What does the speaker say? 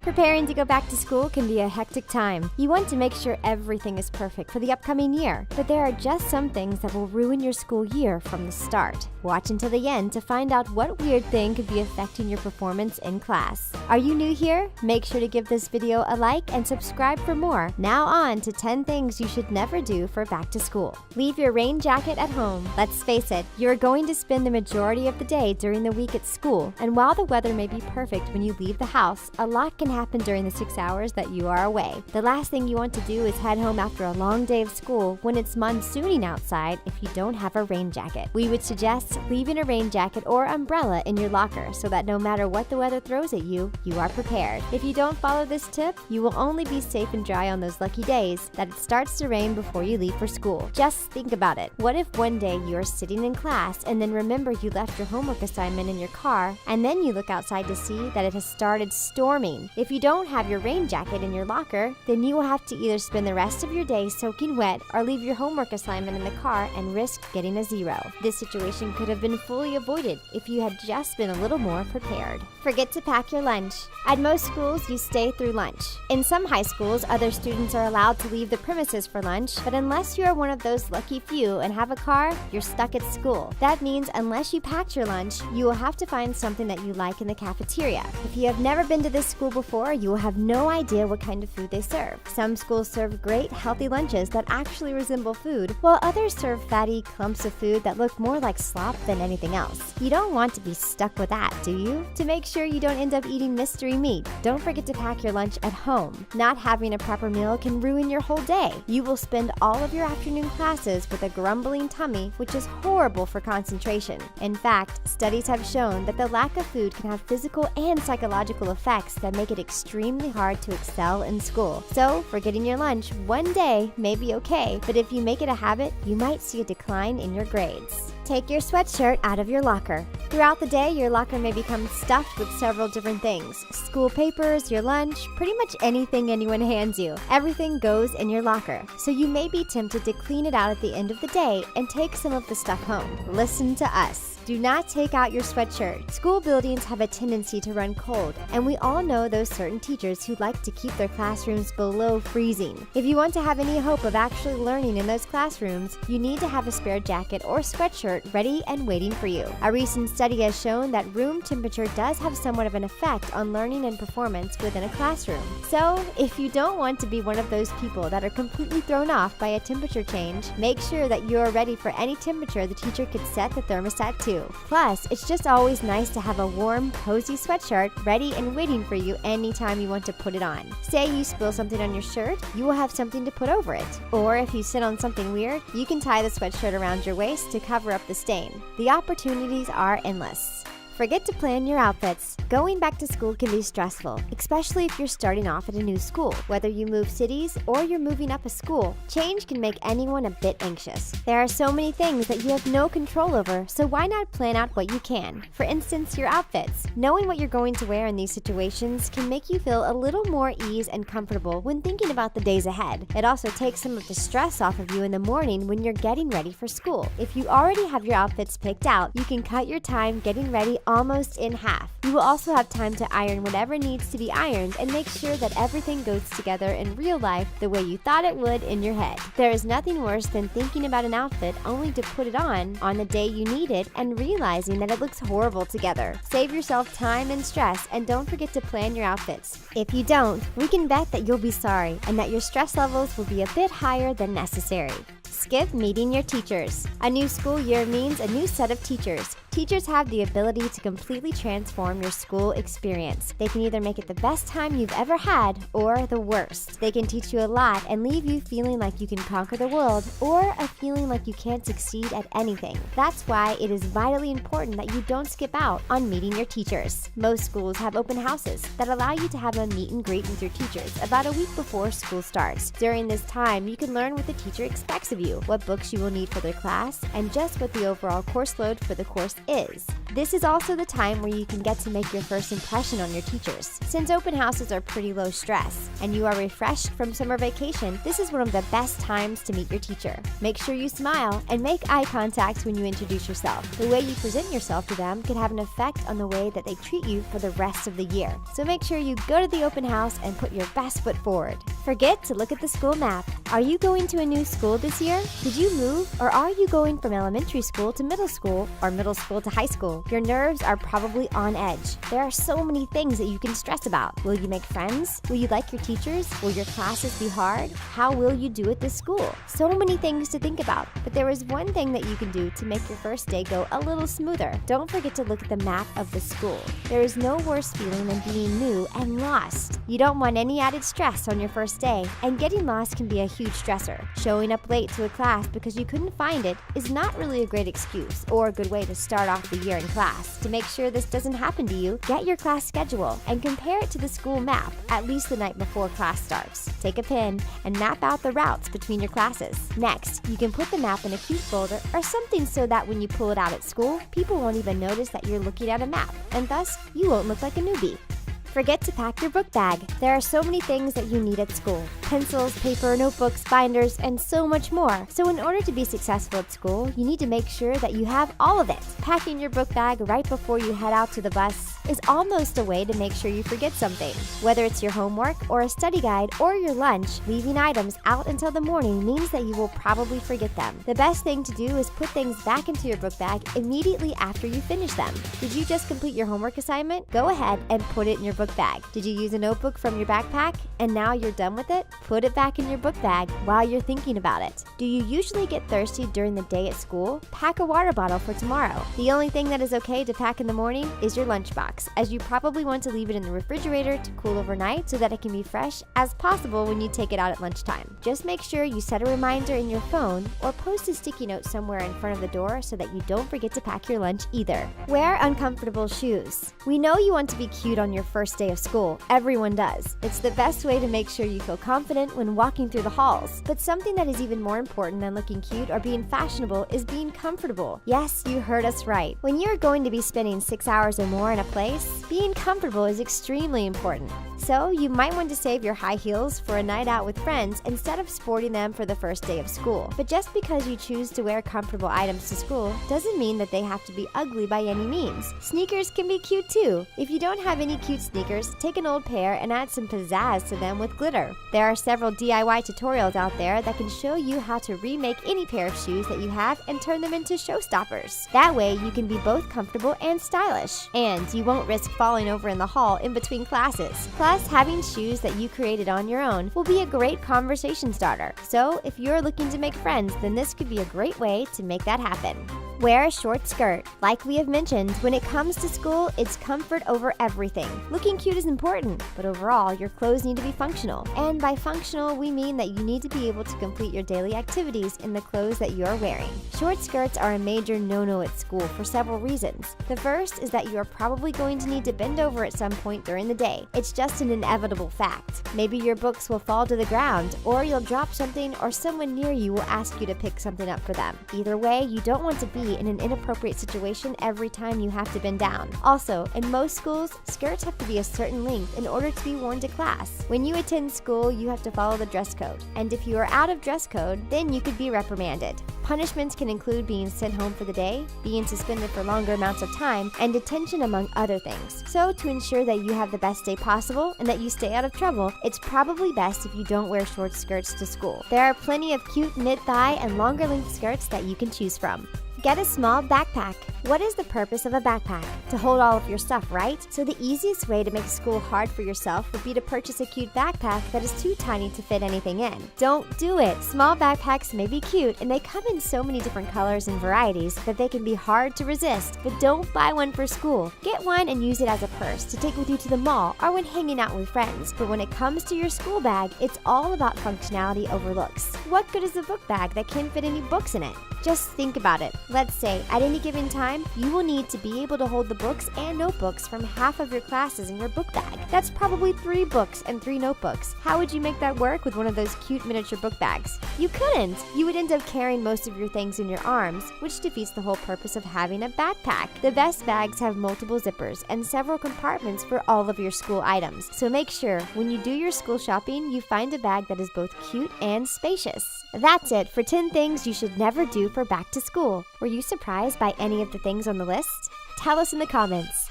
Preparing to go back to school can be a hectic time. You want to make sure everything is perfect for the upcoming year, but there are just some things that will ruin your school year from the start. Watch until the end to find out what weird thing could be affecting your performance in class. Are you new here? Make sure to give this video a like and subscribe for more. Now on to 10 things you should never do for back to school. Leave your rain jacket at home. Let's face it, you're going to spend the majority of the day during the week at school, and while the weather may be perfect when you leave the house, a lot can happen during the 6 hours that you are away. The last thing you want to do is head home after a long day of school when it's monsooning outside if you don't have a rain jacket. We would suggest leaving a rain jacket or umbrella in your locker so that no matter what the weather throws at you, you are prepared. If you don't follow this tip, you will only be safe and dry on those lucky days that it starts to rain before you leave for school. Just think about it. What if one day you are sitting in class and then remember you left your homework assignment in your car, and then you look outside to see that it has started storming? If you don't have your rain jacket in your locker, then you will have to either spend the rest of your day soaking wet or leave your homework assignment in the car and risk getting a 0. This situation could have been fully avoided if you had just been a little more prepared. Forget to pack your lunch. At most schools, you stay through lunch. In some high schools, other students are allowed to leave the premises for lunch, but unless you are one of those lucky few and have a car, you're stuck at school. That means unless you packed your lunch, you will have to find something that you like in the cafeteria. If you have never been to this school before, you will have no idea what kind of food they serve. Some schools serve great, healthy lunches that actually resemble food, while others serve fatty clumps of food that look more like slop than anything else. You don't want to be stuck with that, do you? To make sure you don't end up eating mystery meat, don't forget to pack your lunch at home. Not having a proper meal can ruin your whole day. You will spend all of your afternoon classes with a grumbling tummy, which is horrible for concentration. In fact, studies have shown that the lack of food can have physical and psychological effects that make it extremely hard to excel in school. So, forgetting your lunch one day may be okay, but if you make it a habit, you might see a decline in your grades. Take your sweatshirt out of your locker. Throughout the day, your locker may become stuffed with several different things. School papers, your lunch, pretty much anything anyone hands you. Everything goes in your locker, so you may be tempted to clean it out at the end of the day and take some of the stuff home. Listen to us. Do not take out your sweatshirt. School buildings have a tendency to run cold, and we all know those certain teachers who like to keep their classrooms below freezing. If you want to have any hope of actually learning in those classrooms, you need to have a spare jacket or sweatshirt ready and waiting for you. A recent study has shown that room temperature does have somewhat of an effect on learning and performance within a classroom. So, if you don't want to be one of those people that are completely thrown off by a temperature change, make sure that you are ready for any temperature the teacher could set the thermostat to. Plus, it's just always nice to have a warm, cozy sweatshirt ready and waiting for you anytime you want to put it on. Say you spill something on your shirt, you will have something to put over it. Or if you sit on something weird, you can tie the sweatshirt around your waist to cover up the stain. The opportunities are endless. Forget to plan your outfits. Going back to school can be stressful, especially if you're starting off at a new school. Whether you move cities or you're moving up a school, change can make anyone a bit anxious. There are so many things that you have no control over, so why not plan out what you can? For instance, your outfits. Knowing what you're going to wear in these situations can make you feel a little more ease and comfortable when thinking about the days ahead. It also takes some of the stress off of you in the morning when you're getting ready for school. If you already have your outfits picked out, you can cut your time getting ready almost in half. You will also have time to iron whatever needs to be ironed and make sure that everything goes together in real life the way you thought it would in your head. There is nothing worse than thinking about an outfit only to put it on the day you need it and realizing that it looks horrible together. Save yourself time and stress, and don't forget to plan your outfits. If you don't, we can bet that you'll be sorry and that your stress levels will be a bit higher than necessary. Skip meeting your teachers. A new school year means a new set of teachers. Teachers have the ability to completely transform your school experience. They can either make it the best time you've ever had or the worst. They can teach you a lot and leave you feeling like you can conquer the world, or a feeling like you can't succeed at anything. That's why it is vitally important that you don't skip out on meeting your teachers. Most schools have open houses that allow you to have a meet and greet with your teachers about a week before school starts. During this time, you can learn what the teacher expects of you you what books you will need for their class and just what the overall course load for the course is. This is also the time where you can get to make your first impression on your teachers. Since open houses are pretty low stress and you are refreshed from summer vacation, this is one of the best times to meet your teacher. Make sure you smile and make eye contact when you introduce yourself. The way you present yourself to them can have an effect on the way that they treat you for the rest of the year. So make sure you go to the open house and put your best foot forward. Forget to look at the school map. Are you going to a new school this year? Did you move, or are you going from elementary school to middle school or middle school to high school? Your nerves are probably on edge. There are so many things that you can stress about. Will you make friends? Will you like your teachers? Will your classes be hard? How will you do at this school? So many things to think about, but there is one thing that you can do to make your first day go a little smoother. Don't forget to look at the map of the school. There is no worse feeling than being new and lost. You don't want any added stress on your first day, and getting lost can be a huge stressor. Showing up late to a class because you couldn't find it is not really a great excuse or a good way to start off the year in class. To make sure this doesn't happen to you, get your class schedule and compare it to the school map at least the night before class starts. Take a pen and map out the routes between your classes. Next, you can put the map in a cute folder or something so that when you pull it out at school, people won't even notice that you're looking at a map, and thus you won't look like a newbie. Forget to pack your book bag. There are so many things that you need at school. Pencils, paper, notebooks, binders, and so much more. So in order to be successful at school, you need to make sure that you have all of it. Packing your book bag right before you head out to the bus is almost a way to make sure you forget something. Whether it's your homework or a study guide or your lunch, leaving items out until the morning means that you will probably forget them. The best thing to do is put things back into your book bag immediately after you finish them. Did you just complete your homework assignment? Go ahead and put it in your book bag. Did you use a notebook from your backpack and now you're done with it? Put it back in your book bag while you're thinking about it. Do you usually get thirsty during the day at school? Pack a water bottle for tomorrow. The only thing that is okay to pack in the morning is your lunchbox, as you probably want to leave it in the refrigerator to cool overnight so that it can be fresh as possible when you take it out at lunchtime. Just make sure you set a reminder in your phone or post a sticky note somewhere in front of the door so that you don't forget to pack your lunch either. Wear uncomfortable shoes. We know you want to be cute on your first day of school. Everyone does. It's the best way to make sure you feel confident when walking through the halls. But something that is even more important than looking cute or being fashionable is being comfortable. Yes, you heard us right. When you're going to be spending 6 hours or more in a place, being comfortable is extremely important. So you might want to save your high heels for a night out with friends instead of sporting them for the first day of school. But just because you choose to wear comfortable items to school doesn't mean that they have to be ugly by any means. Sneakers can be cute too. If you don't have any cute sneakers, take an old pair and add some pizzazz to them with glitter. There are several DIY tutorials out there that can show you how to remake any pair of shoes that you have and turn them into showstoppers. That way you can be both comfortable and stylish. And you won't risk falling over in the hall in between classes. Plus, having shoes that you created on your own will be a great conversation starter. So if you're looking to make friends, then this could be a great way to make that happen. Wear a short skirt. Like we have mentioned, when it comes to school, it's comfort over everything. Looking cute is important, but overall, your clothes need to be functional. And by functional, we mean that you need to be able to complete your daily activities in the clothes that you're wearing. Short skirts are a major no-no at school for several reasons. The first is that you are probably going to need to bend over at some point during the day. It's just an inevitable fact. Maybe your books will fall to the ground, or you'll drop something, or someone near you will ask you to pick something up for them. Either way, you don't want to be in an inappropriate situation every time you have to bend down. Also, in most schools, skirts have to be a certain length in order to be worn to class. When you attend school, you have to follow the dress code. And if you are out of dress code, then you could be reprimanded. Punishments can include being sent home for the day, being suspended for longer amounts of time, and detention among other things. So to ensure that you have the best day possible and that you stay out of trouble, it's probably best if you don't wear short skirts to school. There are plenty of cute mid-thigh and longer length skirts that you can choose from. Get a small backpack. What is the purpose of a backpack? To hold all of your stuff, right? So the easiest way to make school hard for yourself would be to purchase a cute backpack that is too tiny to fit anything in. Don't do it! Small backpacks may be cute, and they come in so many different colors and varieties that they can be hard to resist, but don't buy one for school. Get one and use it as a purse to take with you to the mall or when hanging out with friends. But when it comes to your school bag, it's all about functionality over looks. What good is a book bag that can't fit any books in it? Just think about it. Let's say, at any given time, you will need to be able to hold the books and notebooks from half of your classes in your book bag. That's probably 3 books and 3 notebooks. How would you make that work with one of those cute miniature book bags? You couldn't! You would end up carrying most of your things in your arms, which defeats the whole purpose of having a backpack. The best bags have multiple zippers and several compartments for all of your school items. So make sure, when you do your school shopping, you find a bag that is both cute and spacious. That's it for 10 things you should never do for back to school. Were you surprised by any of the things on the list? Tell us in the comments.